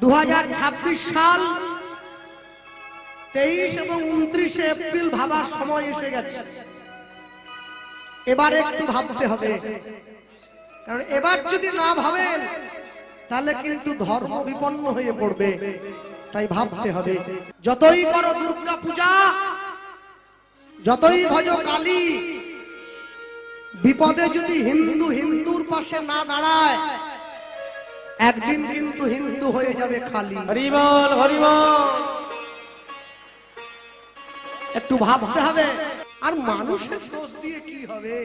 2026 সাল 23 এবং 29 এপ্রিল ভাবার সময় এসে গেছে। এবারে একটু ভাবতে হবে, কারণ এবার যদি না ভাবেন তাহলে কিন্তু ধর্ম বিপন্ন হয়ে পড়বে। তাই ভাবতে হবে, যতই করো দুর্গা পূজা, যতই ভজ কালী, বিপদে যদি হিন্দু হিন্দুর পাশে না দাঁড়ায়, একদিন কিন্তু হিন্দু হয়ে যাবে খালি। হরি বল হরি বল। একটু ভাবতে হবে। আর মানুষের দোষ দিয়ে কি হবে?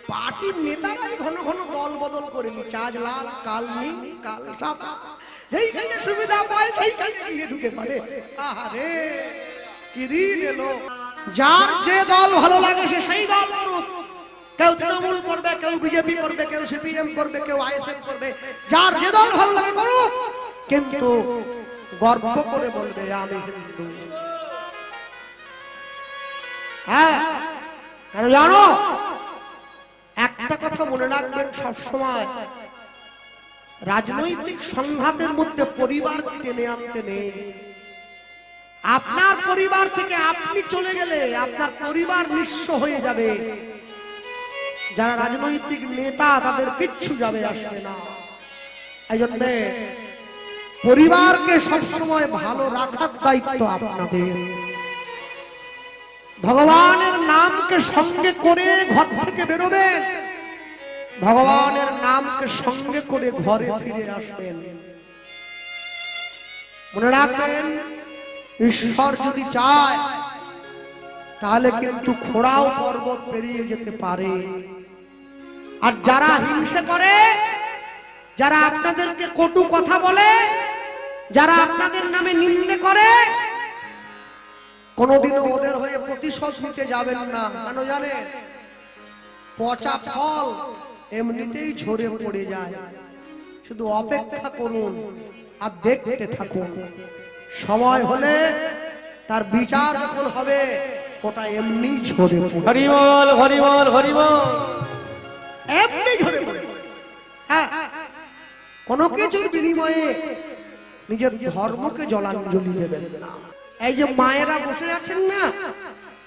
পার্টির নেতারাই ঘন ঘন দল বদল করে নিচ্ছে, আজ লাল কাল নীল কাল সাদা, যেইখানে সুবিধা পায় সেইখানে গিয়ে ঢুকে পড়ে। আরে কি দিন এলো! যার যে দল ভালো লাগে সে সেই দল করুক। কেউ তৃণমূল করবে, কেউ বিজেপি করবে, কেউ সিপিএম করবে, কেউ আইএসএফ করবে। যার যে দল ভালো লাগে করুক, কিন্তু গর্ব করে বলবে আমি হিন্দু। হ্যাঁ, কারণ জানো একটা কথা মনে রাখবেন সবসময়, রাজনৈতিক সংঘাতের মধ্যে পরিবার টেনে আনতে নেই। আপনার পরিবার থেকে আপনি চলে গেলে আপনার পরিবার নিঃস্ব হয়ে যাবে। যারা রাজনৈতিক নেতা তাদের কিচ্ছু যাবে আসবে না। এই জন্য পরিবারকে সবসময় ভালো রাখার দায়িত্ব আপনাদের। ভগবানের নামকে সঙ্গে করে ঘর থেকে বেরোবেন, ভগবানের নামকে সঙ্গে করে ঘরে ফিরে আসবেন। মনে রাখবেন, ঈশ্বর যদি চায় তাহলে কিন্তু খোঁড়াও পর্বত পেরিয়ে যেতে পারে। আর যারা হিংসা করে, যারা আপনাদেরকে কটু কথা বলে, যারা আপনাদের নামে নিন্দে করে, কোনদিনও ওদের হয়ে প্রতিশোধ নিতে যাবেন না। কেন জানেন? পচা ফল এমনিতেই ঝরে পড়ে যায়। শুধু অপেক্ষা করুন আর দেখতে থাকুন। সময় হলে তার বিচার যখন হবে, ওটা এমনি ঝরে পড়বে। হরি বল হরি বল হরি বল। এমনি ঝরে পড়বে। হ্যাঁ, কোনো কিছুর বিনিময়ে নিজের ধর্মকে জলাঞ্জলি দেবেন না। এই যে মায়েরা বসে আছেন না,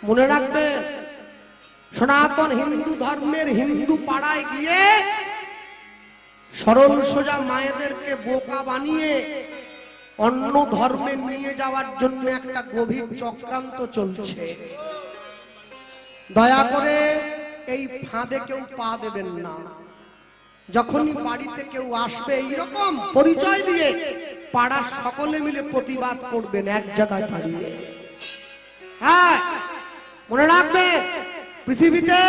মনে রাখবেন, সনাতন হিন্দু ধর্মের হিন্দু পাড়ায় গিয়ে সরল সোজা মায়েদেরকে বোকা বানিয়ে অন্য ধর্মে নিয়ে যাওয়ার জন্য একটা গভীর চক্রান্ত চলছে। দয়া করে এই ফাঁদে কেউ পা দেবেন না। যখনই বাড়িতে কেউ আসবে এইরকম পরিচয় দিয়ে, পাড়ার সকলে মিলে প্রতিবাদ করবেন এক জায়গায় দাঁড়িয়ে। হ্যাঁ, মনে রাখবেন, পৃথিবীতে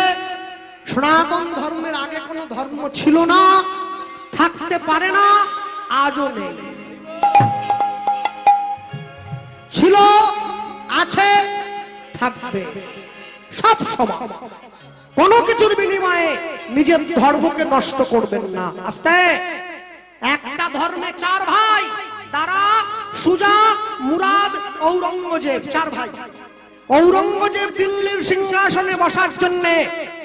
সনাতন ধর্মের আগে কোনো ধর্ম ছিল না, থাকতে পারে না, আজও নেই। ছিল, আছে, থাকবে সব সময়। কোনো কিছুর বিনিময়ে নিজের ধর্মকে নষ্ট করবেন না। আস্তে, একটা ধর্মে চার ভাই, দারা, সুজা, মুরাদ, ঔরঙ্গজেব, চার ভাই। ঔরঙ্গজেব দিল্লির সিংহাসনে বসার জন্য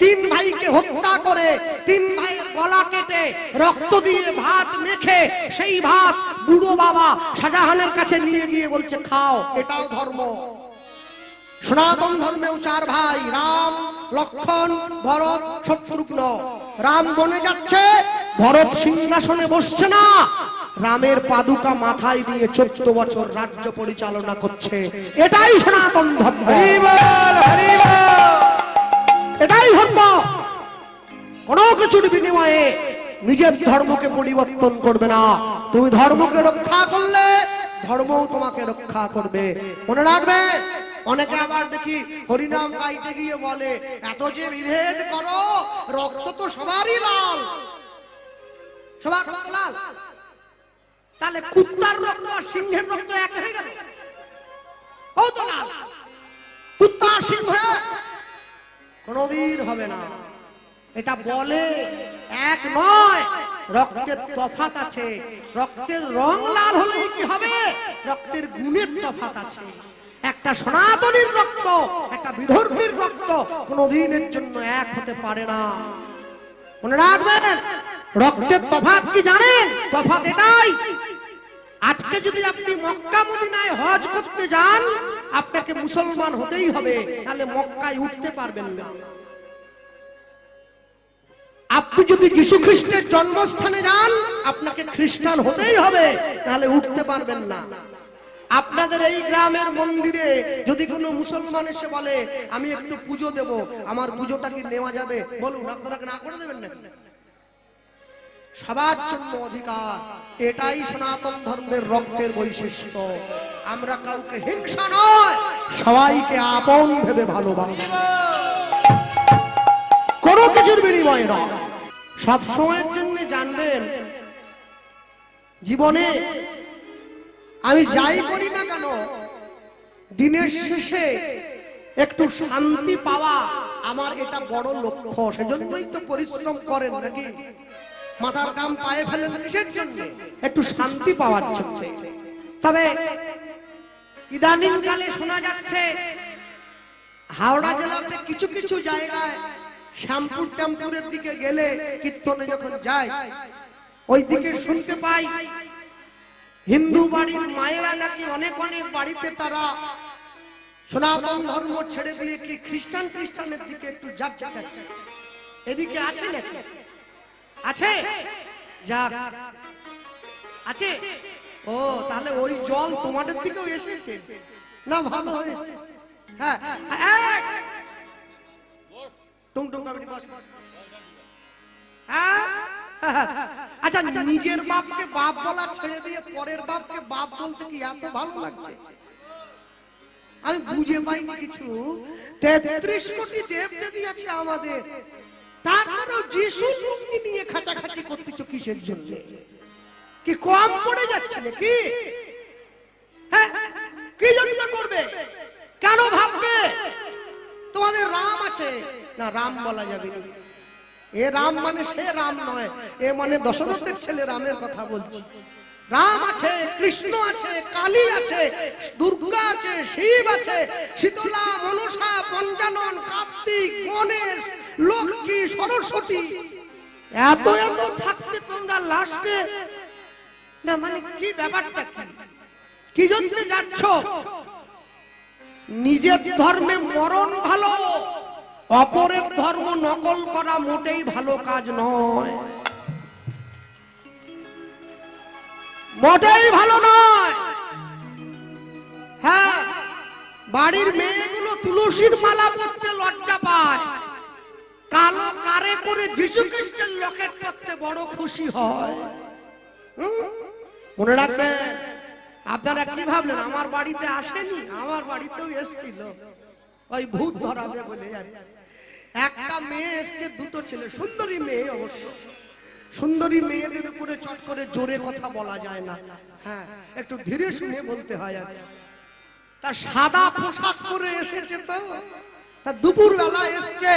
তিন ভাইকে হত্যা করে, তিন ভাইয়ের গলা কেটে রক্ত দিয়ে ভাত মেখে সেই ভাত বুড়ো বাবা শাহজাহানের কাছে নিয়ে গিয়ে বলছে খাও, এটাও ধর্ম। সনাতন ধর্মেও চার ভাই, রাম, লক্ষ্মণ, ভরত, শত্রুঘ্ন। রাম বনে যাচ্ছে, ভরত সিংহাসনে বসছে না, রামের পাদুকা মাথায় দিয়ে 14 বছর রাজ্য পরিচালনা করছে। এটাই সনাতন ধর্ম। এটাই ধর্ম। কোন কিছুর বিনিময়ে নিজের ধর্মকে পরিবর্তন করবে না। তুমি ধর্মকে রক্ষা করলে ধর্মও তোমাকে রক্ষা করবে। মনে রাখবে, অনেকে আবার দেখি হরিনাম গাইতে গিয়ে বলে, এত যে বিভেদ করো, রক্ত তো সবারই লাল। সবার রক্ত লাল, তাহলে কুত্তার রক্ত আর সিংহের রক্ত এক হয়ে গেল? ও তো লাল। কুত্তা সিংহ কোনদিন হবে না। এটা বলে এক নয়, রক্তের তফাৎ আছে। রক্তের রং লাল হলে কি হবে? রক্তের গুণের তফাৎ আছে। একটা সনাতনীর রক্ত, একটা বিধর্মীর রক্ত কোনদিনের জন্য এক হতে পারে না। মনে রাখবেন, রক্তের তফাৎ কি জানেন? তফাৎ এটাই, আজকে যদি আপনি মক্কা মদিনায় হজ করতে যান, আপনাকে মুসলমান হতেই হবে, তাহলে মক্কায় উঠতে পারবেন না। আপনি যদি যীশু খ্রিস্টের জন্মস্থানে যান, আপনাকে খ্রিস্টান হতেই হবে, তাহলে উঠতে পারবেন না। আপনাদের এই গ্রামের মন্দিরে যদি কোনো মুসলমান এসে বলে আমি একটু পুজো দেব, আমার পুজোটা কি নেওয়া যাবে? বলুন, আপনারা না করে দেবেন না? সবার জন্য অধিকার, এটাই সনাতন ধর্মের রক্তের বৈশিষ্ট্য। আমরা কাউকে হিংসা নয়, সবাইকে আপন ভেবে ভালোবাসি, কোনো কিছুর বিনিময়ে নয়। সব সময়ের জন্য জানবেন, জীবনে আমি যাই করি না কেন, দিনের শেষে একটু শান্তি পাওয়া আমার এটা বড় লক্ষ্য। সেজন্যই তো পরিশ্রম করেন নাকি? মাথার কাম পায়ে ফেলেন কিসের জন্য? একটু শান্তি পাওয়ার জন্য। তবে ইদানিং কালে শোনা যাচ্ছে হাওড়া জেলাতে কিছু কিছু জায়গায় শ্যামপুর টেম্পুরের দিকে গেলে, কীর্তনে যখন যায়, ওই দিকে শুনতে পাই হিন্দু বাড়ির মায়েরা নাকি অনেক অনেক বাড়িতে তারা সনাতন ধর্ম ছেড়ে দিয়ে কি খ্রিস্টানের দিকে একটু যাচ্ছে। এদিকে আছে নাকি? আছে? যাক, আছে। ও, তাহলে ওই জল তোমাদের দিকেও এসেছে না? ভালো হয়েছে। হ্যাঁ, আচ্ছা, নিজের বাপকে বাপ বলা ছেড়ে দিয়ে পরের বাপকে বাপ বলতে কি এত ভালো লাগছে? আমি বুঝে পাইনি কিছু। 33 কোটি দেব দেবী আছে আমাদের, তারপরেও যিশু মূর্তি নিয়ে খাঁচাখাঁচি করতেছ কিসের জন্য? কি কম পড়ে যাচ্ছে নাকি? হ্যাঁ, কি জন্য করবে? কেন ভাববে তোমাদের রাম আছে? না, রাম বলা যাবে না। এ রাম মানে সে রাম নয়, এ মানে দশরথের ছেলে রামের কথা বলছি। রাম আছে, কৃষ্ণ আছে, কালী আছে, দুর্গা আছে, শিব আছে, শীতলা, মনসা, পঞ্চানন, কার্তিক, গণেশ, লক্ষ্মী, সরস্বতী, এত এত থাকতে তোমরা লাস্টে না, মানে কি ব্যাপারটা? কি জন্য যাচ্ছ? নিজের ধর্মে মরণ ভালো, অপরের ধর্ম নকল করা মোটেই ভালো কাজ নয়, মোটেই ভালো নয়। হ্যাঁ, বাড়ির মেয়েগুলো তুলসীর মালা পরতে লজ্জা পায়, কালো কারে করে যীশু খ্রিস্টের লকেট পরতে বড় খুশি হয়। মনে রাখবেন, আপনারা কি ভাবলেন আমার বাড়িতে আসেনি? আমার বাড়িতেও এসেছিল, ওই ভূত ধরাবে বলে। একটা মেয়ে এসছে, দুটো ছেলে, সুন্দরী মেয়ে অবশ্য। সুন্দরী মেয়েদের উপরে চট করে জোরে কথা বলা যায় না, হ্যাঁ, একটু ধীরে শুনে বলতে হয়। আর তার সাদা পোশাক পরে এসেছে, তো তার দুপুর বেলা এসছে,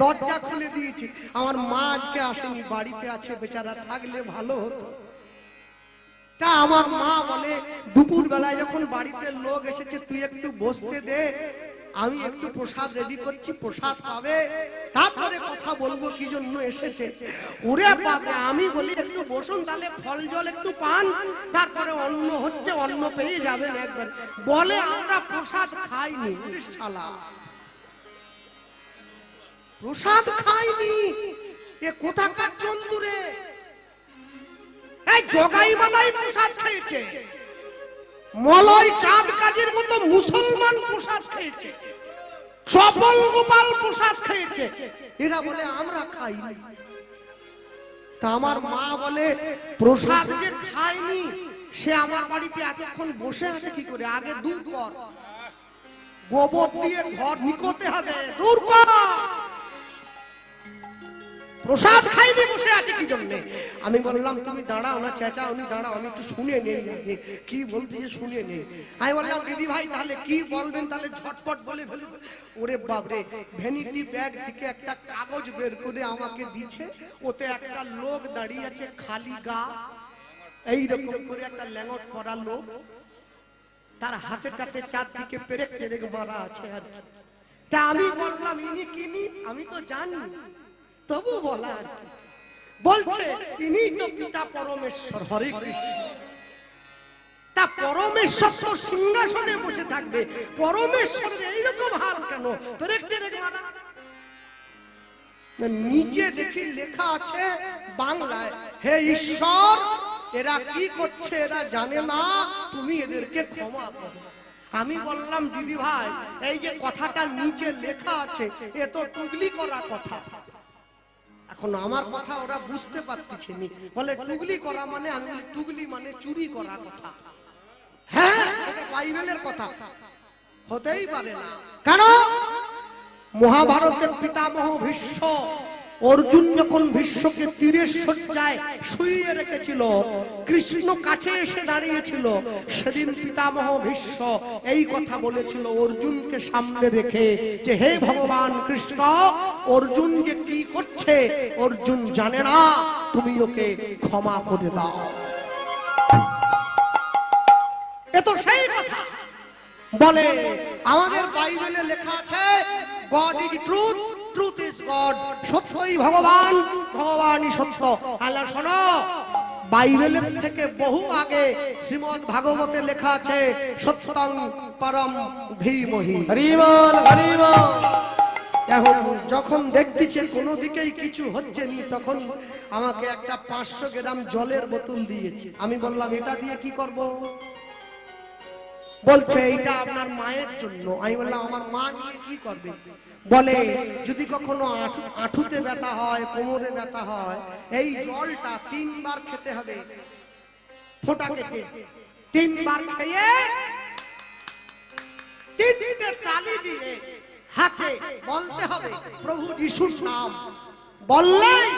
দরজা খুলে দিয়েছি। আমার মা আজকে আসেনি, বাড়িতে আছে, বেচারা থাকলে ভালো হতো। তা আমার মা বলে, দুপুর বেলায় যখন বাড়িতে লোক এসেছে, তুই একটু বসতে দে, আমি একটু প্রসাদ রেডি করছি, প্রসাদ পাবে, তারপরে কথা বলবো কি জন্য এসেছে। ওরে বাবা, আমি বলি একটু বসুন, তাহলে ফল জল একটু পান, তারপরে অন্ন হচ্ছে, অন্ন পেয়ে যাবেন একবার। বলে আমরা প্রসাদ খাইনি। শালা, প্রসাদ খাইনি, এ কোথাকার জন্তু রে? এই জগাই মালাই প্রসাদ খেয়েছে, মলয় চাঁদ কাজীর মতো মুসলমান প্রসাদ খেয়েছে, চপল গোপাল প্রসাদ খেয়েছে, এরা বলে আমরা খাইনি। তা আমার মা বলে, প্রসাদ যে খায়নি সে আমার বাড়িতে এতক্ষণ বসে আছে কি করে? আগে দূর কর, গোবর দিয়ে ঘর নিকোতে হবে, দূর কর। প্রসাদ খাইনি বসে আছে কি জন্য? আমি বললাম তুমি দাঁড়াও না চেঁচা, উনি দাঁড়াও, আমি একটু শুনে নেই আগে কি বলতে, শুনে নেই। আমি বললাম দিদি ভাই তাহলে কি বলবেন, তাহলে ঝটপট বলে ফেলুন। ওরে বাপরে, ভ্যানিটি ব্যাগ থেকে একটা কাগজ বের করে আমাকে দিচ্ছে, ওতে একটা লোক দাঁড়িয়ে আছে, খালি গা, এইরকম করে একটা ল্যাঙ্গট করা লোক, তার হাতে টাতে চারদিকে পেরেক টেরেক মারা আছে। আর তা আমি বললাম ইনি কিনি, আমি তো জানি, তবু বলা আর কি। বলছে তিনি তো পিতা পরমেশ্বর, হরে কৃষ্ণ। পরমেশ্বর তো সিংহাসনে বসে থাকবে, পরমেশ্বরের এইরকম হাল কেন? নিচে দেখি লেখা আছে বাংলায়, হে ঈশ্বর এরা কি করছে এরা জানে না, তুমি এদেরকে ক্ষমা করো। আমি বললাম দিদি ভাই এই যে কথাটা নিচে লেখা আছে এ তো টুগলি করা কথা। এখন আমার কথা ওরা বুঝতে পারতেছে নি, বলে টুগলি করা মানে, আমি বলি টুগলি মানে চুরি করা কথা। হ্যাঁ এটা বাইবেলের কথা, হতেই পারে না। কেন? মহাভারতের পিতামহ ভীষ্ম, অর্জুন যখন ভীষ্মকে তীরের শয্যায় শুইয়ে রেখেছিল, কৃষ্ণ কাছে এসে দাঁড়িয়েছিল, সেদিন পিতামহ ভীষ্ম এই কথা বলেছিল অর্জুনকে সামনে রেখে যে হে ভগবান কৃষ্ণ, অর্জুন যে কি করছে অর্জুন জানে না, তুমি ওকে ক্ষমা করে দাও। এ তো সেই কথা। বলে আমাদের বাইবেলে লেখা আছে god is truth, truth is god, সত্যই ভগবান, ভগবানই সত্য। আল্লাহ শোনো, বাইবেলের থেকে বহু আগে শ্রীমদ্ ভাগবতে লেখা আছে সত্যং পরম ধীমহি। হরি বল হরি বল। এখন যখন দেখতেছে কোনো দিকেই কিছু হচ্ছে নি, তখন আমাকে একটা 500 গ্রাম জলের বোতল দিয়েছে। আমি বললাম এটা দিয়ে কি করব? বলছে এইটা আপনার মায়ের জন্য। আমি বললাম আমার মা নিয়ে কি করবে? বলে যদি কখনো আঁঠুতে ব্যথা হয়, কোমরে ব্যথা হয়, এই জলটা 3 বার খেতে হবে, ফোঁটা কেটে 3 বার খেয়ে 3টে তালি দিয়ে হাতে বলতে হবে প্রভু যিশুর নাম, বললেই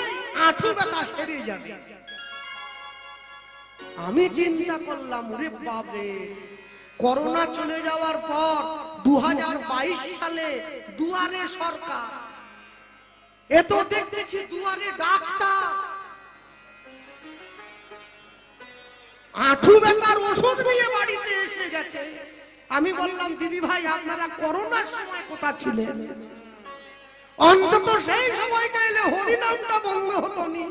আঁঠু ব্যথা সেরে যাবে। আমি চিন্তা করলাম ওরে বাপরে, করোনা চলে যাওয়ার পর 2022 সালে দুয়ারে সরকার, এ তো দেখতেছি দুয়ারে ডাক্তার, আঁঠু ব্যথার ওষুধ নিয়ে বাড়িতে এসে গেছে। আমি বললাম দিদি ভাই আপনারা করোনার সময় কোথায় ছিলেন? অন্তত সেই সময়টা এলে হরিনামটা বন্ধ হতো নি।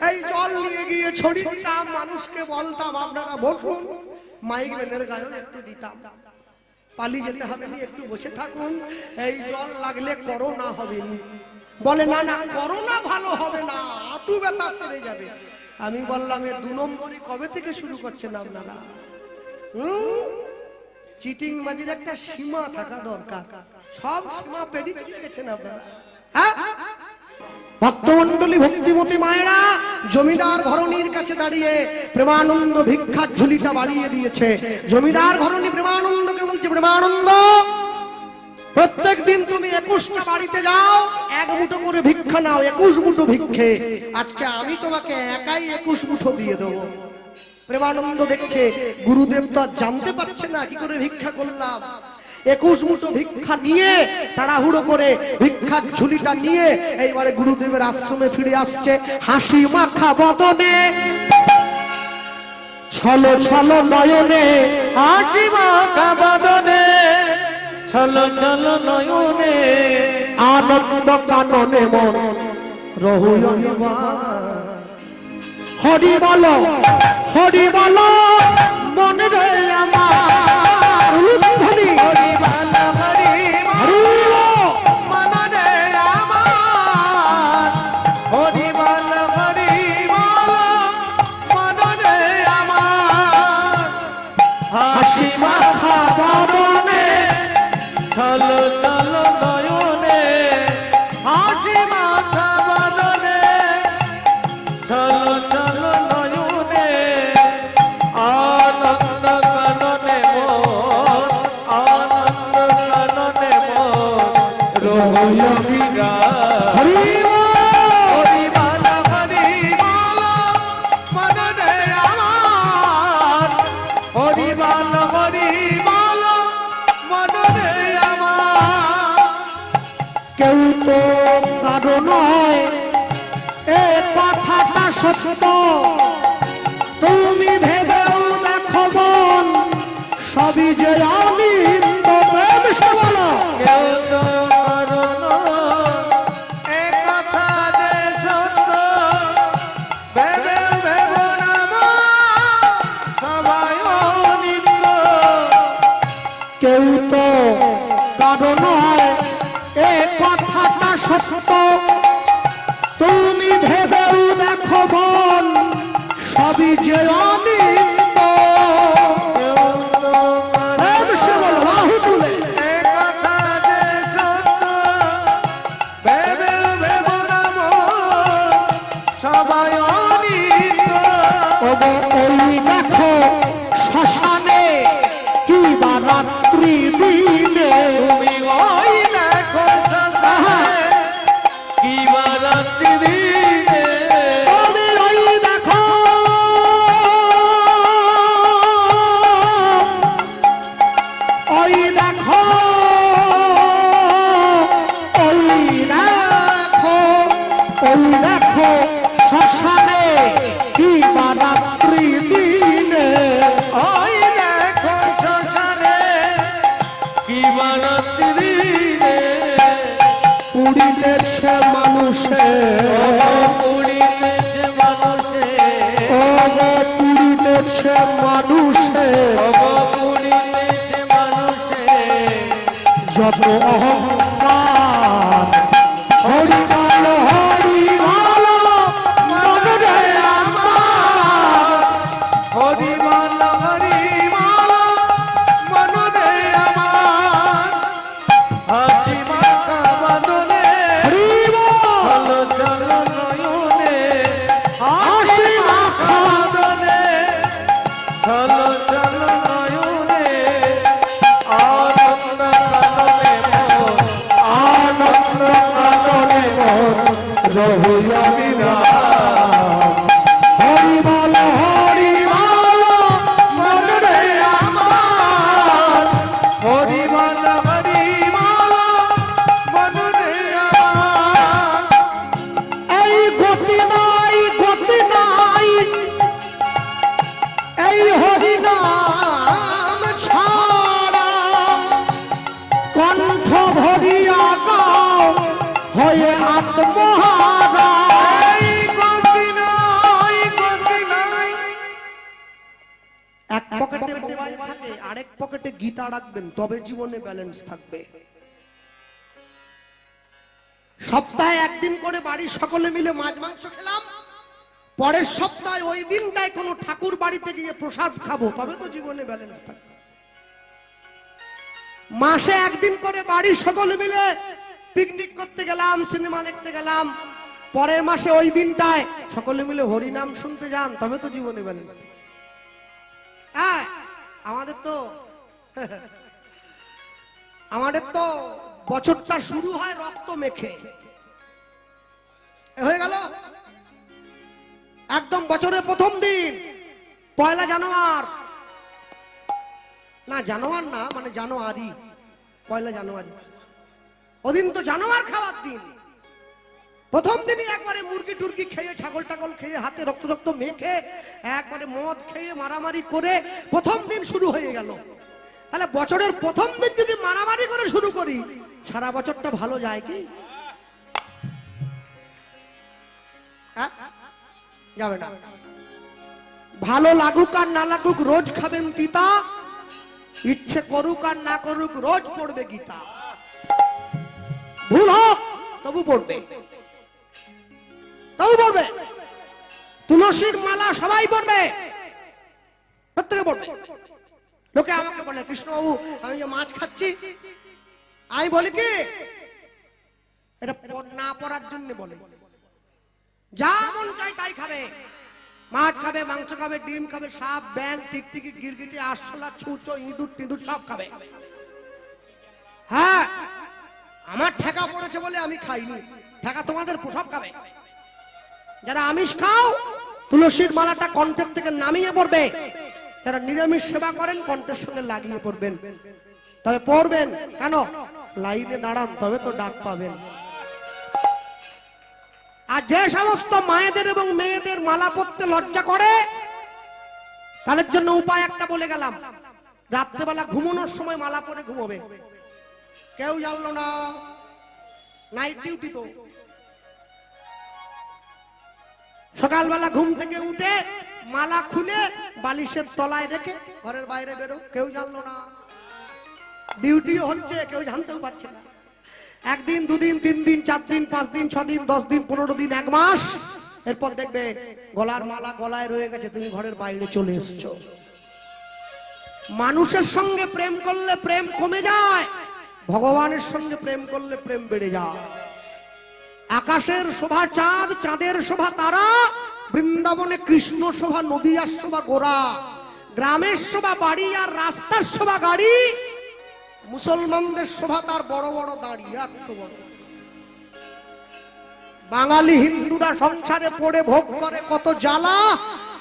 এই জল নিয়ে গিয়ে ছড়িয়ে দিতাম, মানুষকে বলতাম আপনারা বসুন, মাইক ম্যানের গায়ে একটু দিতাম, পালিয়ে যেতে হবে না, একটু বসে থাকুন, এই জল লাগলে করোনা হবে না। বলে না না করোনা ভালো হবে না, হাঁটু ব্যথা সেরে যাবে। আমি বললাম এ 2 নম্বরই কবে থেকে শুরু করছেন আপনারা? চিটিং বাজির একটা সীমা থাকা দরকার, সব সীমা পেরিয়ে চলে গেছেন আপনারা। হ্যাঁ ভক্তমন্ডলী ভক্তিমতী মায়েরা জমিদার ঘরণীর কাছে দাঁড়িয়ে প্রেমানন্দ ভিক্ষার ঝুলিটা বাড়িয়ে দিয়েছে। জমিদার ঘরণী প্রেমানন্দকে বলছে, প্রেমানন্দ প্রত্যেক দিন তুমি 21টা বাড়িতে যাও, 1 মুঠো করে ভিক্ষা নাও, 21 মুঠো ভিক্ষে, আজকে আমি তোমাকে একাই 21 মুঠো দিয়ে দেবো। প্রেমানন্দ দেখছে গুরুদেব তো জানতে পারছে না কি করে ভিক্ষা করলাম। 21 মুঠো ভিক্ষা নিয়ে তাড়াহুড়ো করে ভিক্ষার ঝুলিটা নিয়ে এইবারে গুরুদেবের আশ্রমে ফিরে আসছে, হাসি মাখা বদনে, ছলো ছলো নয়নে, হাসি মাখা বদনে, ছলো ছলো নয়নে, আনন্দ কাননে মন রহুল। হরি বলো হরি বলো মনে রে আমার, হরি হরি বল হরি বল মনে আমার, হরি বল হরি বল মনে আমার, হাসি মাখা বদনে, ছলো ছলো নয়নে, হাসি মাখা বদনে, ছলো ছলো নয়নে, আনন্দ কাননে মোর, আনন্দ কাননে মোর, রহুল বিরাজ। হরি হরি বল হরি বল মনে আমার, হরি বল হরি বল মনে আমার। কেউ তো কারো নয় এ কথাটা সত্য, তুমি ভেবেও দেখো মন সবই যে আমি প্রেম সে বলো। কেউ তো কারো নয়, এ কথা যে সত্য, ভেবে ভেবে নাম সবাই অনিত্য। কেউ তো কারণ হয় এ কথাটা সত্য তুমি ভেবেও দেখো বোন সবই যে অনিত্য প্রেম সে বল বাহু তুলে ওগো ওই দেখো শ্মশানে কি বা রাত্রি দিনে তুমি ওই দেখো ওই দেখো ওই দেখো ওই দেখো শ্মশানে কি বা রাত্রি দিনে পুড়িতেছে মানুষে ও গো পুড়িতেছে মানুষে যত অহংকার হরি বল মনরে আমার হরি বল হাসি মাখা আনন্দ কাননে মন রহুয়া বিরাম হরি বল মনরে আমার এই গতি নাই এই হরি নাম ছাড়া কণ্ঠ ভরিয়া গাও হয়ে আত্মহারা এক পকেটে মোবাইল থাকে আরেক পকেটে গীতা রাখবেন তবে জীবনে ব্যালেন্স থাকবে সপ্তাহে একদিন করে বাড়ির সকলে মিলে মাছ মাংস খেলাম পরের সপ্তাহে ওই দিনটায় কোনো ঠাকুর বাড়িতে গিয়ে প্রসাদ খাবো তবে তো জীবনে ব্যালেন্স থাকবে মাসে একদিন করে বাড়ির সকলে মিলে পিকনিক করতে গেলাম সিনেমা দেখতে গেলাম পরের মাসে ওই দিনটায় সকলে মিলে হরি নাম শুনতে যান তবে তো জীবনে ব্যালেন্স থাকবে হ্যাঁ আমাদের তো বছরটা শুরু হয় রক্ত মেখে হয়ে গেল একদম বছরের প্রথম দিন পয়লা জানুয়ারি না মানে জানুয়ারি পয়লা জানুয়ারি ওদিন তো জানোয়ার খাওয়ার দিন প্রথম দিনই একবারে মুরগি টুরগি খেয়ে ছাগল টাগল খেয়ে হাতে রক্ত মেখে একবারে মদ খেয়ে মারামারি করে প্রথম দিন শুরু হয়ে গেল তাহলে বছরের প্রথম দিন যদি মারামারি করে শুরু করি সারা বছরটা ভালো যায় কি যাবে না ভালো লাগুক আর না লাগুক রোজ খাবেন তিতা ইচ্ছে করুক আর না করুক রোজ পড়বে গীতা ভুল হোক তবু পড়বে তুলসীর মালা সবাই পড়বে প্রত্যেকে পড়বে লোকে আমাকে বলে কৃষ্ণবাবু আমি যে মাছ খাচ্ছি আমি বলি কি এটা না পড়ার জন্য বলে যা মন চাই তাই খাবে মাছ খাবে মাংস খাবে ডিম খাবে সাপ ব্যাং টিকটিকি গিরগিটি আরশোলা ছুঁচো ইঁদুর টিঁদুর সব খাবে হ্যাঁ আমার ঠেকা পড়েছে বলে আমি খাইনি ঠেকা তোমাদের সব খাবে যারা আমিষ খাও তুলসীর মালাটা কণ্ঠের থেকে নামিয়ে পড়বে যারা নিরামিষ সেবা করেন কণ্ঠের সঙ্গে লাগিয়ে পড়বেন তবে পড়বেন কেন লাইনে দাঁড়ান তবে তো ডাক পাবেন আর যে সমস্ত মায়েদের এবং মেয়েদের মালা পরতে লজ্জা করে তাদের জন্য উপায় একটা বলে গেলাম রাত্রেবেলা ঘুমানোর সময় মালা পরে ঘুমোবে কেউ জানলো না নাইট ডিউটি তো সকালবেলা ঘুম থেকে উঠে মালা খুলে বালিশের তলায় রেখে ঘরের বাইরে বেরো কেউ জানলো না ডিউটি হচ্ছে কেউ জানতেও পারছে না। একদিন, দুদিন, 3 দিন, 4 দিন, 5 দিন, 6 দিন, 10 দিন, 15 দিন, 1 মাস, এরপর দেখবে গলার মালা গলায় রয়ে গেছে, তুমি ঘরের বাইরে চলে এসছো। মানুষের সঙ্গে প্রেম করলে প্রেম কমে যায়, ভগবানের সঙ্গে প্রেম করলে প্রেম বেড়ে যায়। আকাশের শোভা চাঁদ, চাঁদের শোভা তারা, বৃন্দাবনে কৃষ্ণ শোভা, নদিয়ার শোভা গোরা, গ্রামের শোভা বাড়ি আর রাস্তার শোভা গাড়ি, মুসলমানদের শোভা তার বড় বড় দাড়ি, এত বড়। বাঙালি হিন্দুরা সংসারে পড়ে ভোগ করে কত জ্বালা,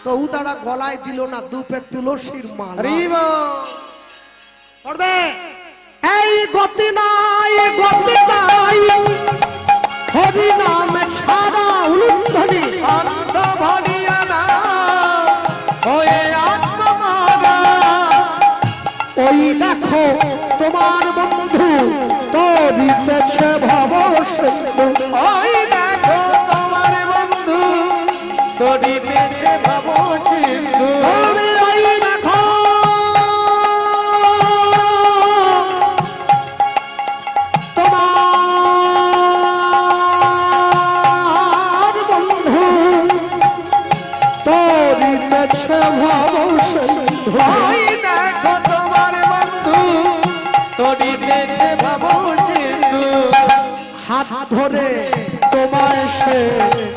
তবু তারা গলায় দিল না দুপে তুলসীর মালা। পড়বে এই গতি নাই, গতি নাই, হরি নাম ছাড়া উলুধ্বনি অন্ত ভরিয়া না হয়ে আত্মমারা। ওই দেখো তোমার বন্ধু তরিতেছে ভব সিন্ধু। ওই দেখো তোমার বন্ধু তরিতেছে ভব সিন্ধু। ওই দেখো তোমার বন্ধু তরিতেছে ভব সিন্ধু। ওই দেখো তোমার বন্ধু তরিতেছে ভব সিন্ধু। হাত ধরে তোমায় সে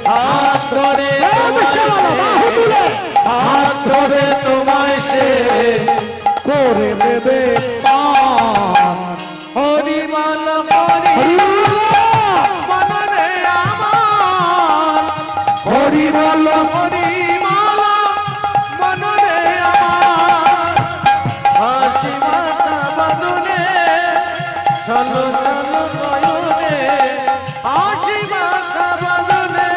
হাত ধরে বাহু তুলে হাত ধরে তোমায় সে করে দেবে পার। হরি বল হরি মনরে আমার। হরি বল হরি মালা মনরে আমার। হাসি মাতা বদনে চলো চলো নয়নে। হাসি মাতা বদনে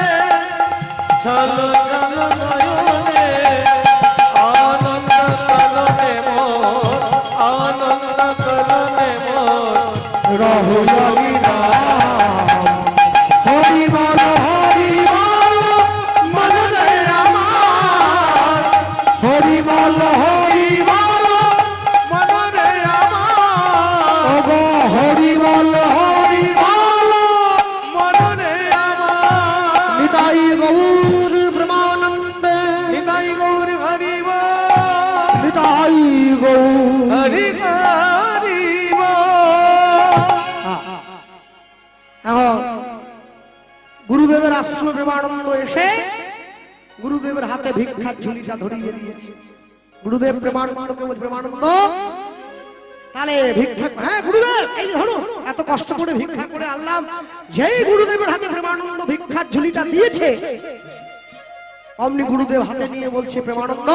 চলো চলো নয়নে। আনন্দ কলনে মোর আনন্দ কলনে মোর রহুলরি রাম। হরি বল মনরে আমার। হরি বল মনরে আমার। ওগো হরি বল মনরে আমার। নিতাই গৌর প্রেমানন্দে। নিতাই গৌর হরি বল। নিতাই গৌর। হরি হরি বল। এখন গুরুদেবের আশ্রমে প্রেমানন্দ এসে গুরুদেবের হাতে ভিক্ষার ঝুলিটা ধরিয়ে দিয়েছে। গুরুদেব প্রেমানন্দকে বলছে, প্রেমানন্দ তাহলে ভিক্ষা, হ্যাঁ গুরুদেব এই যে ধরো, এত কষ্ট করে ভিক্ষা করে আনলাম। যেই গুরুদেবের হাতে প্রেমানন্দ ভিক্ষার ঝুলিটা দিয়েছে, অমনি গুরুদেব হাতে নিয়ে বলছে, প্রেমানন্দ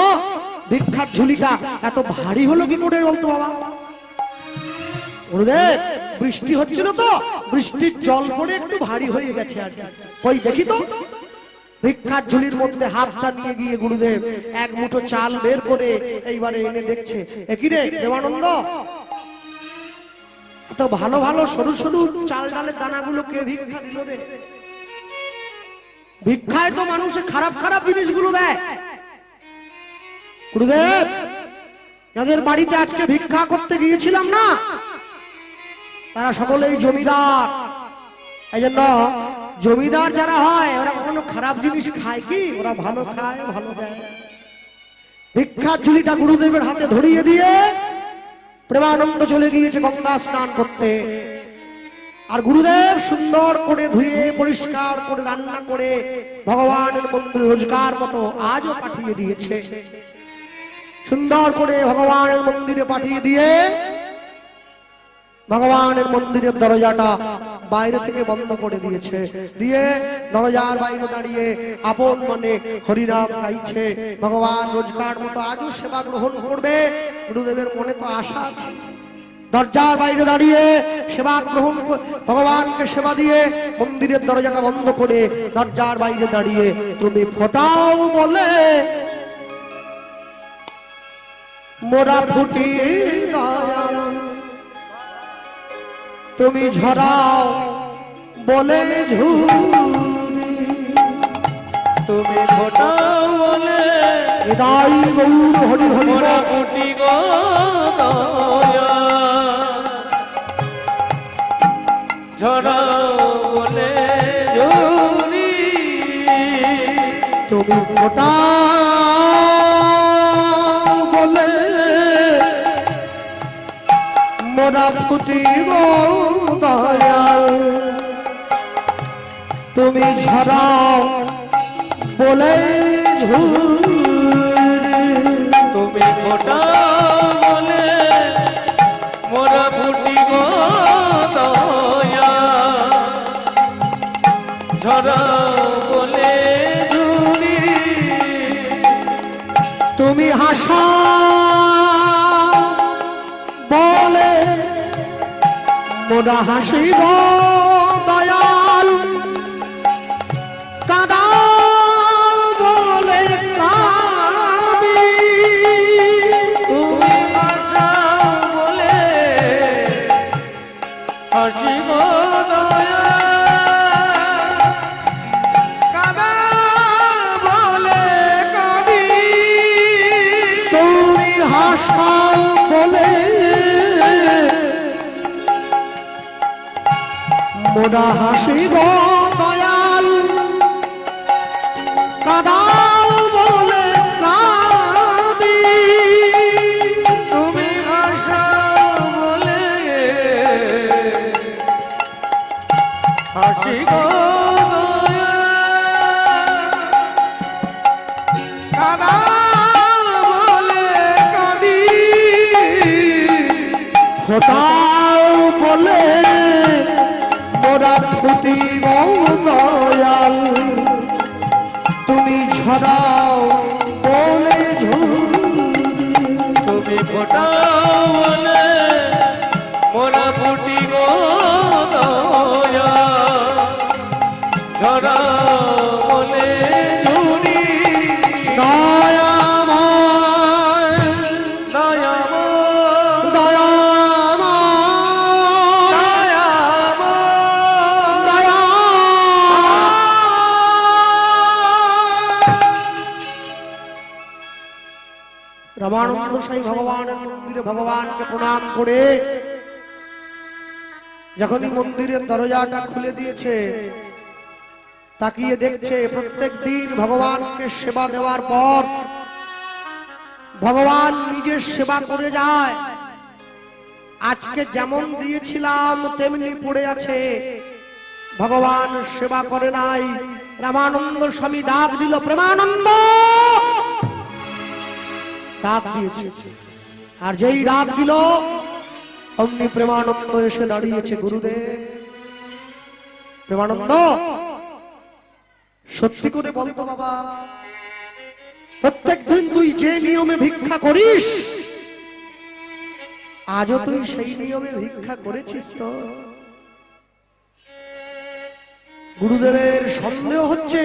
ভিক্ষার ঝুলিটা এত ভারী হলো কি করে বলতো বাবা? গুরুদেব বৃষ্টি হচ্ছিল তো, বৃষ্টির জল পড়ে একটু ভারী হয়ে গেছে আর কি। কই দেখি তো। ভিক্ষার ঝুলির মধ্যে হাতটা নিয়ে গিয়ে গুরুদেব এক মুঠো চাল বের করে এইবারে এনে দেখছে, একই রে দেবানন্দ, এত ভালো ভালো সরু সরু চাল ডালের দানাগুলো কে ভিক্ষা দিল রে? ভিক্ষায় তো মানুষে খারাপ খারাপ জিনিসগুলো দেয়। গুরুদেব যাদের বাড়িতে আজকে ভিক্ষা করতে গিয়েছিলাম না, তারা সকলেই জমিদার। এই জন্য জমিদার যারা হয় ওরা কখনো খারাপ জিনিস খায় কি? ওরা ভালো খায়, ভালো দেয়। ভিক্ষার ঝুলিটা গুরুদেবের হাতে ধরিয়ে দিয়ে প্রেমানন্দ চলে গিয়েছে গঙ্গা স্নান করতে। আর গুরুদেব সুন্দর করে ধুয়ে পরিষ্কার করে রান্না করে ভগবানের মন্দিরে রোজগার মতো আজও পাঠিয়ে দিয়েছে। সুন্দর করে ভগবানের মন্দিরে পাঠিয়ে দিয়ে ভগবানের মন্দিরের দরজাটা বাইরে থেকে বন্ধ করে দিয়েছে। দিয়ে দরজার বাইরে দাঁড়িয়ে আপন মনে হরিনাম গাইছে। ভগবান রোজগার মতো আজও সেবা গ্রহণ করবে, গুরুদেবের মনে তো আশা। দরজার বাইরে দাঁড়িয়ে সেবা গ্রহণ, ভগবানকে সেবা দিয়ে মন্দিরের দরজাটা বন্ধ করে দরজার বাইরে দাঁড়িয়ে তুমি ফোটাও বলে মোরা ফুটি দয়াল, তুমি ঝরাও বলে ঝুরি, তুমি ফোটাও বলে হৃদয় গৌর হরি হরি মোরা ফুটি গো দয়া। তুমি ফোটা বলে মোরা ফুটিব দয়াল, তুমি ঝরাও বলে তুমি ফোটা বলে মোরা ফুটিব দয়া, ঝরা বলে ঝুরি। তুমি হাসা বলে মোরা হাসিব দয়াল, কাদা বলে কাঁদি। তুমি হাসা বলে হাসিব দয়া, কাঁদা বলে কাঁদি। তুমি হাসা বলে মোরা হাসিব দয়াল, কাদা বলে কাঁদি। তুমি হাসা বলে হাসিব দয়া, কাঁদা বলে কাঁদি। ফোটাও বলে মোরা ফুটিব দয়াল, তুমি ঝরাও বলে তুমি ফোটা বলে মোরা ফুটিব দয়া, ঝরা বলে ঝুরি। দয়াময় দয়াময় দয়াময় রামানন্দ সাই ভগবানের মন্দিরে ভগবানকে প্রণাম করে যখনই মন্দিরের দরজাটা খুলে দিয়েছে, তাকিয়ে দেখছে প্রত্যেক দিন ভগবানকে সেবা দেওয়ার পর ভগবান নিজের সেবা করে যায়। আজকে যেমন দিয়েছিলাম তেমনি পড়ে আছে, ভগবান সেবা করে নাই। রামানন্দ স্বামী ডাক দিল, প্রেমানন্দ, ডাক দিয়েছে। আর যেই ডাক দিল অমনি প্রেমানন্দ এসে দাঁড়িয়েছে। গুরুদেব, প্রেমানন্দ সত্যি করে বলতো বাবা, প্রত্যেক দিন তুই যে নিয়মে ভিক্ষা করিস আজও তুই সেই নিয়মে ভিক্ষা করেছিস তো? গুরুদেবের সন্দেহ হচ্ছে।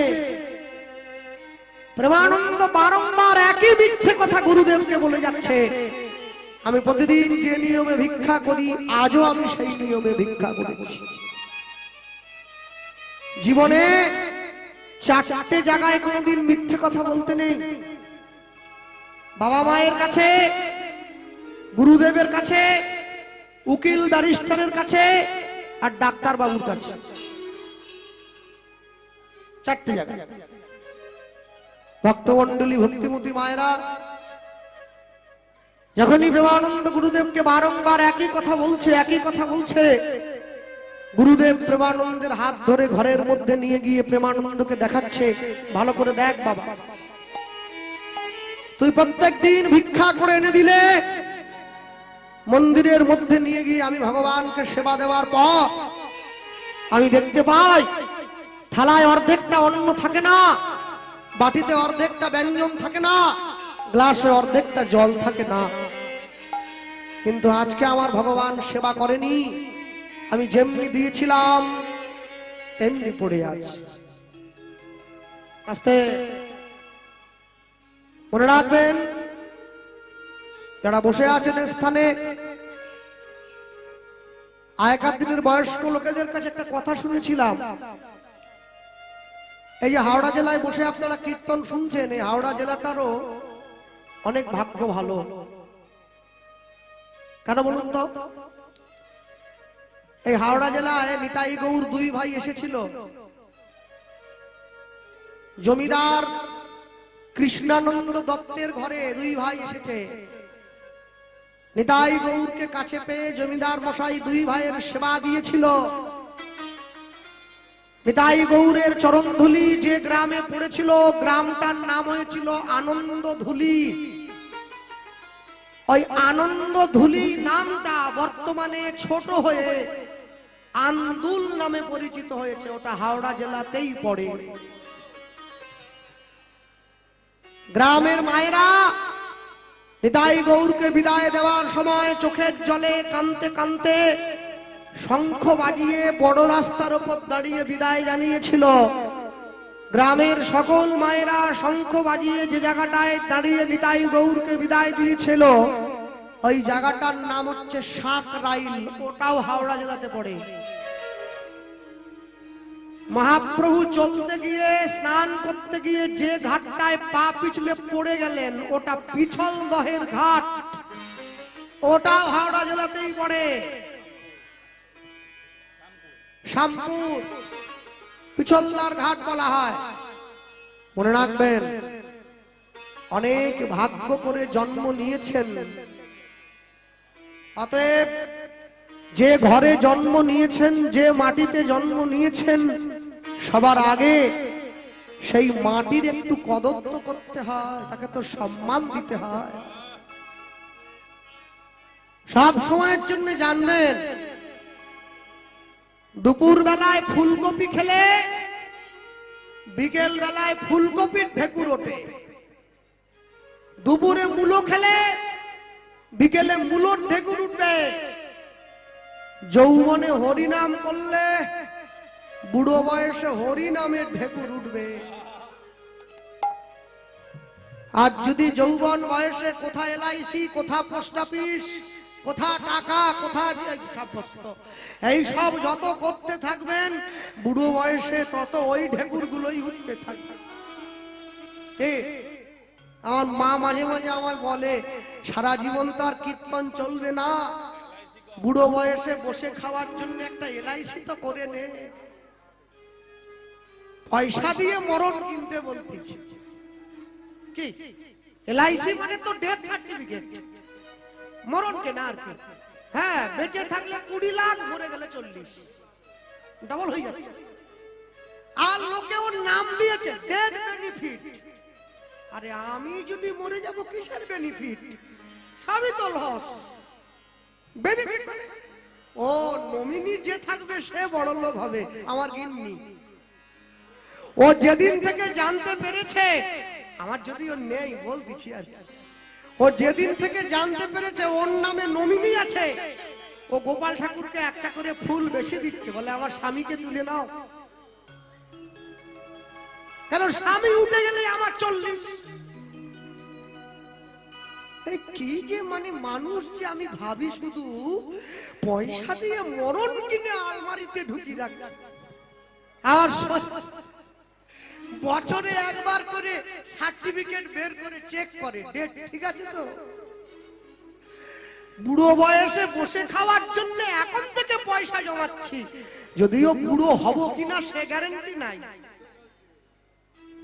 প্রেমানন্দ বারংবার একই মিথ্যে কথা গুরুদেবকে বলে যাচ্ছে, আমি প্রতিদিন যে নিয়মে ভিক্ষা করি আজও আমি সেই নিয়মে ভিক্ষা করেছি। জীবনে চারটে জায়গায় কোনোদিন মিথ্যে কথা বলতে নেই। বাবা মায়ের কাছে, গুরুদেবের কাছে, উকিল ব্যারিস্টারের কাছে, আর ডাক্তার বাবুর কাছে। চারটে জায়গায়। ভক্তমন্ডলী, ভক্তিমতী মায়েরা, যখনই প্রেমানন্দ গুরুদেবকে বারংবার একই কথা বলছে, গুরুদেব প্রেমানন্দের হাত ধরে ঘরের মধ্যে নিয়ে গিয়ে প্রেমানন্দকে দেখাচ্ছে, ভালো করে দেখ বাবা, তুই প্রত্যেক দিন ভিক্ষা করে এনে দিলে মন্দিরের মধ্যে নিয়ে গিয়ে আমি ভগবানকে সেবা দেওয়ার পর আমি দেখতে পাই থালায় অর্ধেকটা অন্ন থাকে না, বাটিতে অর্ধেকটা ব্যঞ্জন থাকে না, গ্লাসে অর্ধেকটা জল থাকে না। কিন্তু আজকে আমার ভগবান সেবা করেনি, আমি যেমনি দিয়েছিলাম তেমনি পড়ে আছে। আস্তে মনে রাখবেন, যারা বসে আছেন স্থানে, আগেকার দিনের বয়স্ক লোকেদের কাছে একটা কথা শুনেছিলাম। এই যে হাওড়া জেলায় বসে আপনারা কীর্তন শুনছেন, এই হাওড়া জেলাটারও অনেক ভাগ্য ভালো। কেন বলুন তো? এই হাওড়া জেলায় নিতাই গৌর দুই ভাই এসেছিল। জমিদার কৃষ্ণানন্দ দত্তের ঘরে দুই ভাই এসেছে। নিতাই গৌরকে কাছে পেয়ে জমিদার মশাই দুই ভাইয়ের সেবা দিয়েছিল। নিতাই গৌরের চরণধুলি যে গ্রামে পড়েছিল, গ্রামটার নাম হয়েছিল আনন্দধুলি। ওই আনন্দধুলি নামটা বর্তমানে ছোট হয়ে আন্দুল নামে পরিচিত হয়েছে। ওটা হাওড়া জেলাতেই পড়ে। গ্রামের মায়েরা নিতাই গৌরকে বিদায় দেওয়ার সময় চোখের জলে কাঁদতে কাঁদতে শঙ্খ বাজিয়ে বড় রাস্তার উপর দাঁড়িয়ে বিদায় জানিয়েছিল। গ্রামের সকল মায়েরা শঙ্খ বাজিয়ে যে জায়গাটায় দাঁড়িয়ে নিতাই গৌরকে বিদায় দিয়েছিল, ওই জায়গাটার নাম হচ্ছে সাঁকরাইল। ওটাও হাওড়া জেলাতে পড়ে। মহাপ্রভু চলতে গিয়ে স্নান করতে গিয়ে যে ঘাটটায় পা পিছলে পড়ে গেলেন, ওটা পিছল দহের ঘাট। ওটাও হাওড়া জেলাতেই পড়ে। শ্যামপুর পিছলদার ঘাট বলা হয়। মনে রাখবেন, অনেক ভাগ্য করে জন্ম নিয়েছেন। অতএব যে ঘরে জন্ম নিয়েছেন, যে মাটিতে জন্ম নিয়েছেন, সবার আগে সেই মাটির একটু কদর তো করতে হয়, তাকে তো সম্মান দিতে হয়। সব সময়ের জন্য জানবেন, দুপুর বেলায় ফুলকপি খেলে বিকেল বেলায় ফুলকপির ঢেকুর ওঠে। দুপুরে মূলো খেলে বিকেলে মূলোর ঢেকুর উঠবে। যৌবনে হরিনাম করলে বুড়ো বয়সে হরিনামের ঢেকুর উঠবে। আর যদি যৌবন বয়সে কোথা এলআইসি, কোথা পোস্ট অফিস, কোথা টাকা, কোথা এই সব যত করতে থাকবেন, বুড়ো বয়সে তত ওই ঢেকুর গুলোই উঠতে থাকবে। আমার মা মাঝে মাঝে আমায় বলে, সারা জীবন তো আর কীর্তন চলবে না, বুড়ো বয়সে বসে খাওয়ার জন্য একটা এলআইসি তো করে নে। পয়সা দিয়ে মরণ কিনতে বলতেছি। কি এলআইসি মানে তো ডেথ সার্টিফিকেট, মরণ কেনা আর কি। হ্যাঁ, বেঁচে থাকলে 20 লাখ, মরে গেলে 40, ডাবল হয়ে যাচ্ছে। আর লোকে ওর নাম দিয়েছে ডেথ বেনিফিট। আরে আমি যদি মরে যাব, কিসের বেনিফিট? সবই তো লস। বেনিফিট মানে ও নমিনি যে থাকবে সে বড় লোক হবে, আমার গিন্নি। ও যেদিন থেকে জানতে পেরেছে, আমার যদিও নেই বলতেছি আর কি, ও যেদিন থেকে জানতে পেরেছে ওর নামে নমিনি আছে, ও গোপাল ঠাকুরকে একটা করে ফুল বেশি দিচ্ছে, বলে আমার স্বামীকে তুলে নাও। কেন স্বামী উঠে গেলে আমার 40। কি যে মানে মানুষ যে, আমি ভাবি শুধু পয়সা দিয়ে মরণ কিনে আলমারিতে ঢুকি রাখছে। আমার বছরে একবার করে সার্টিফিকেট বের করে চেক করে ডেট ঠিক আছে তো। বুড়ো বয়সে বসে খাওয়ার জন্য এখন থেকে পয়সা জমাচ্ছি, যদিও বুড়ো হব কিনা সে গ্যারান্টি নাই।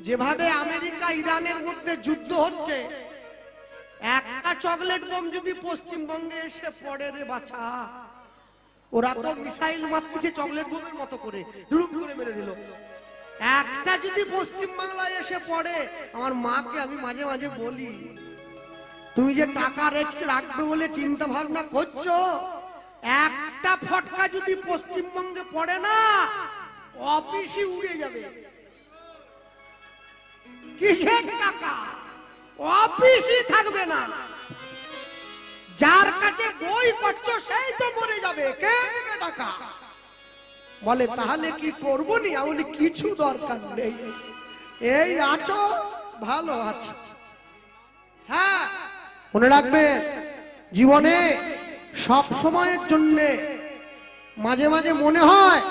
যেভাবে আমেরিকা ইরানের মধ্যে যুদ্ধ হচ্ছে, একটা চকলেট বোম যদি পশ্চিমবঙ্গে এসে পড়ে রে বাছা, ওরা তো মিসাইল মারতেছে চকলেট বোমের মতো করে, দুরুম করে মেরে দিল। একটা যদি পশ্চিম বাংলায় এসে পড়ে, আমার মাকে আমি মাঝে মাঝে বলি, তুমি যে টাকা রাখবে বলে চিন্তা ভাবনা করছো, একটা ফটকা যদি পশ্চিমবঙ্গে পড়ে না, অফিসই উড়ে যাবে। কিসের টাকা? অফিসই থাকবে না। যার কাছে বই করছো সেই তো মরে যাবে, কে দেবে টাকা? বলে তাহলে কি করবো নি? আমি কিছু দরকার নেই, এই আছো ভালো আছো। হ্যাঁ, মনে রাখবেন, জীবনে সব সময়ের জন্য মাঝে মাঝে মনে হয়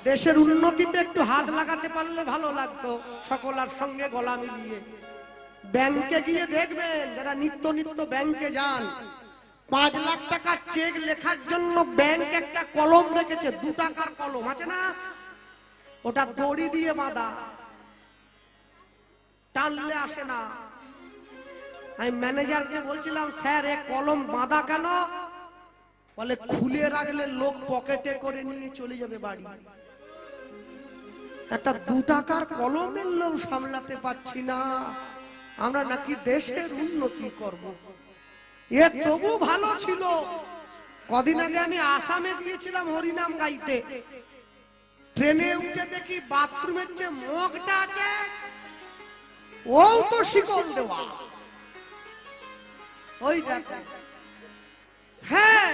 দেশের উন্নতিতে একটু হাত লাগাতে পারলে ভালো লাগতো, সকলের সঙ্গে গলা মিলিয়ে। ব্যাংকে গিয়ে দেখবেন, যারা নিত্য নিত্য ব্যাংকে যান, 5 লাখ টাকার চেক লেখার জন্য ব্যাংক একটা কলম রেখেছে, 2 টাকার কলম আছে না, ওটা দড়ি দিয়ে বাঁধা। টানলে আসে না। আমি ম্যানেজারকে বলছিলাম, স্যার এ কলম বাঁধা কেন? বলে খুলে রাখলে লোক পকেটে করে নিয়ে চলে যাবে বাড়ি। একটা 2 টাকার কলমের লোভ সামলাতে পাচ্ছি না, আমরা নাকি দেশের উন্নতি করব। এ তবু ভালো ছিল। কদিন আগে আমি আসামে গিয়েছিলাম হরিনাম গাইতে, ট্রেনে উঠে দেখি বাথরুমের যে মগটা আছে ও তো শিকল দেওয়া। ওই দেখো, হ্যাঁ,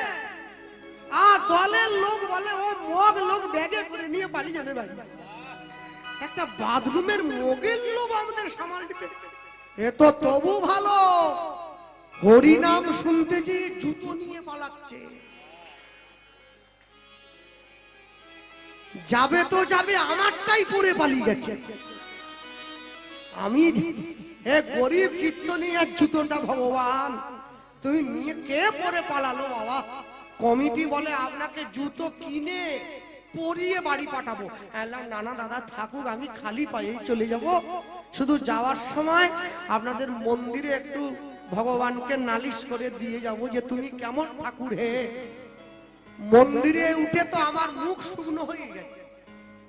আর দলের লোক বলে ও মগ লোক ব্যাগে করে নিয়ে পালিয়ে যাবে বাড়ি। একটা বাথরুমের মগের লোক আমাদের সামাল দিতে, এ তো তবু ভালো। হরিনাম শুনতে যে জুতো নিয়ে পালাচ্ছে। যাবে তো যাবে, আমারটাই পরে পালিয়ে যাচ্ছে। আমি হে গরিব কীর্তনিয়ার জুতোটা ভগবান তুমি নিয়ে কে পরে পালালো বাবা? কমিটি বলে আপনাকে জুতো কিনে পরিয়ে বাড়ি পাঠাবো। নানা দাদা থাকুক, আমি খালি পায়েই চলে যাব। শুধু যাওয়ার সময় আপনাদের মন্দিরে একটু ভগবানকে নালিশ করে দিয়ে যাব যে তুমি কেমন ঠাকুর হে। মন্দিরে উঠে তো আমার মুখ শুকনো হয়ে গেছে।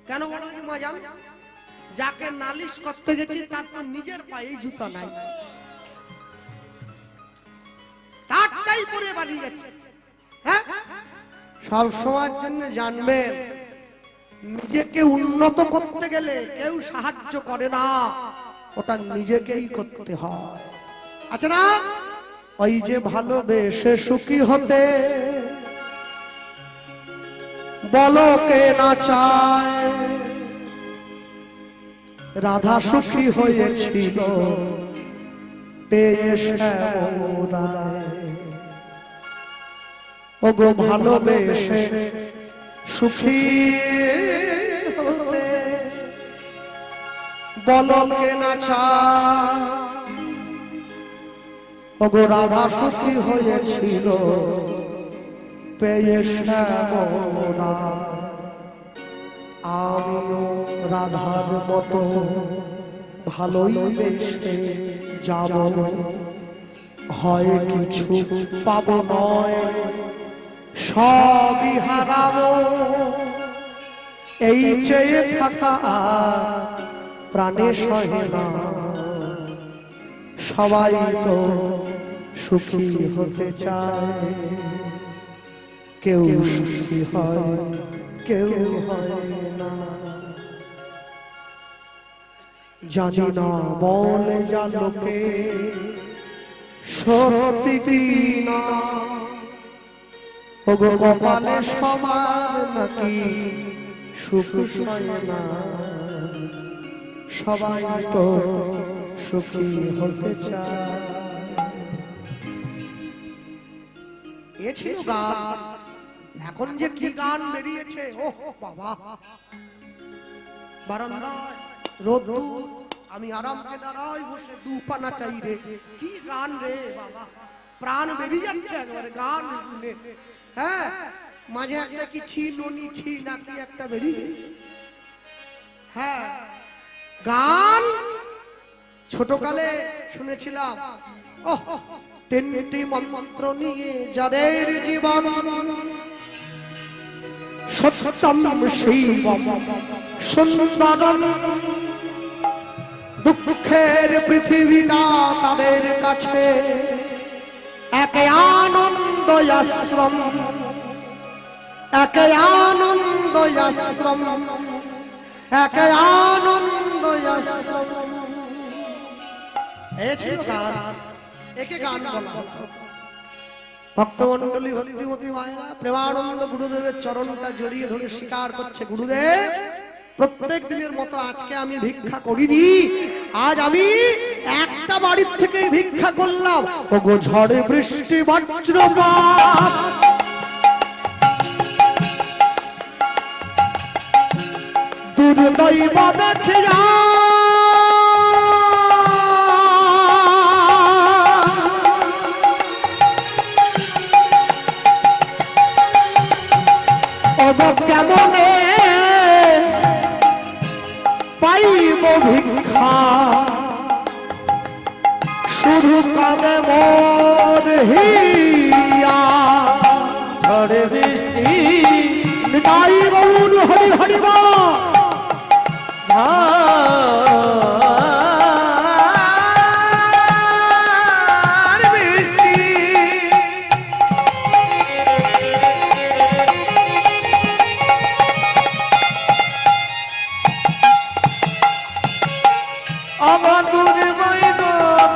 কেন বলো মা জান? যাকে নালিশ করতে গেছি তার তো নিজের পায়ে জুতা নাই, তারটাই পরে বাড়ি গেছে। হ্যাঁ, সব সময়ের জন্য জানবেন, নিজেকে উন্নত করতে গেলে কেউ সাহায্য করে না, ওটা নিজেকেই করতে হয়। আচ্ছা না, ওই যে ভালোবেসে সুখী হতে বলো কে না চায়। রাধা সুখী হয়েছিল পেয়ে শ্যামরায়। ওগো ভালোবেসে সুখী হতে বলো কে না চায়। ওগো রাধা সুখী হয়েছিল পেয়ে শ্যামরায়। আমিও রাধার মতো ভালোই বেশে যাব, হয় কিছু পাবো নয় সবই হারাবো। এই চেয়ে থাকা প্রাণে সহে না, সবাই তো সুখী হতে চায়। কেউ সুখী হয়, কেউ হয় না। জানি না বলে যা লোকে সত্যি কি না। ওগো কপালে সবার নাকি সুখ হয় না, সবাই তো সুখী হতে চায়। এ ছিল গান। এখন যে কি গান বেরিয়েছে, ও বাবা! বারান্দায় রোদ্দুর, আমি আরামে দাঁড়াই বসে, দুপানা চাই রে। কি গান রে বাবা, প্রাণ বেরিয়ে যাচ্ছে একবারে গান শুনে। হ্যাঁ, মাঝে একটা কি ছি ননি ছি নাকি একটা বেরিয়ে। হ্যাঁ, গান ছোটকালে শুনেছিলাম। ওহ, 3টি মন্ত্র নিয়ে যাদের জীবন, সত্যম শিবম সুন্দরম। দুঃখের পৃথিবীটা তাদের কাছে এক আনন্দ আশ্রম, এক আনন্দ আশ্রম, এক আনন্দ আশ্রম। এই ছিল গান, একে গান বলা হতো। ভক্তমন্ডলী ভক্তিমতী মায়েরা প্রেমানন্দ গুরুদেবের চরণটা জড়িয়ে ধরে স্বীকার করছে, গুরুদেব প্রত্যেক দিনের মতো আজকে আমি ভিক্ষা করিনি, আজ আমি একটা বাড়ির থেকেই ভিক্ষা করলাম। ওগো ঝড়ে বৃষ্টি বজ্রপাত, দুর্দৈব দেখিয়া কেমনে পাইব ভিক্ষা। শুধু কাঁদে মোর হিয়া ঝড়ে বৃষ্টি নিতাই গৌর হরি হরি বল। ঝড় বৃষ্টি অবদূর বৈদ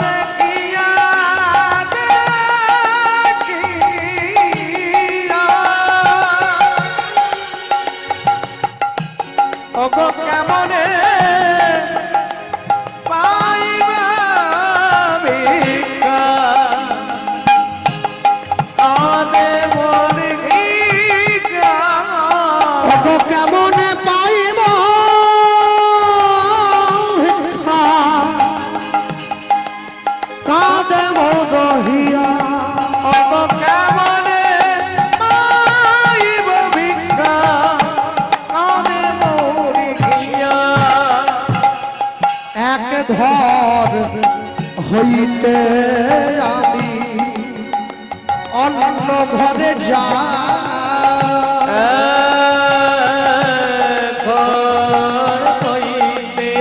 দেখিয়া দেখিয়া ওগো কেমনে পাইবা ভিক্ষা কাঁদে মোর ভিক্ষা ওগো কেমনে পাইব ভিক্ষা কাঁদে মোর হিয়া ওগো কেমনে পাইব ভিক্ষা কাঁদে মোর ভিক্ষা এক ঘর হইতে আমি অন্য ঘরে যা ঘর হইতে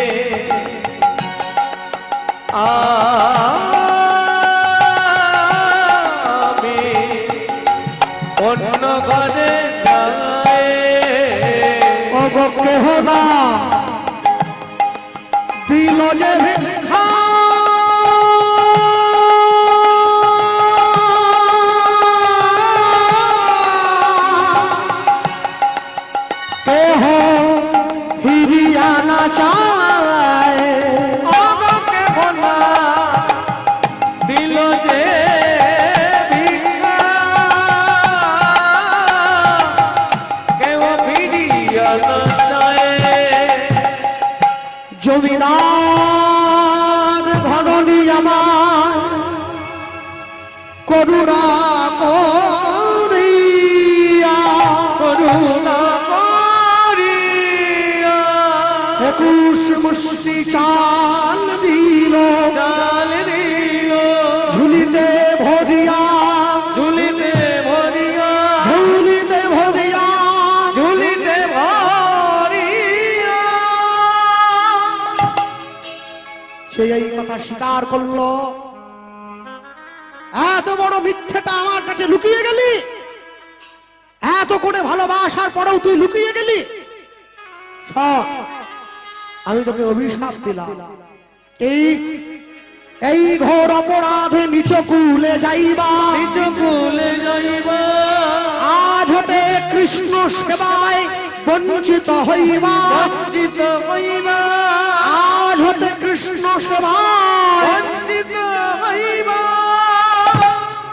আমি অন্য ঘরে যাই ওগো কেহ না দিল যে ভিক্ষা কেহ ফিরিয়া না চায় আমাকে বলা দিল যে ভিক্ষা কেউ ফিরিয়া না যায় জমিদার ধরণী আমার করুণা করিয়া করুণা করিয়া 21 মুষ্টি চাল দিল চাল দিল ঝুলিতে ভরিয়া ঝুলিতে ভরিয়া ঝুলিতে ভরিয়া ঝুলিতে ভরিয়া সে এই কথা স্বীকার করলো। এত বড় মিথ্যেটা আমার কাছে লুকিয়ে গেলি, এত করে ভালোবাসার পরেও তুই লুকিয়ে গেলি। শোন, আমি তোকে অভিশাপ দিলাম, এই এই ঘোর অপরাধে নিচ কুলে যাইবা, নিজ ভুলে যাইবা আজ হতে কৃষ্ণ সেবায় বঞ্চিত হইবা, বঞ্চিত হইবা আজ হতে কৃষ্ণ সেবায়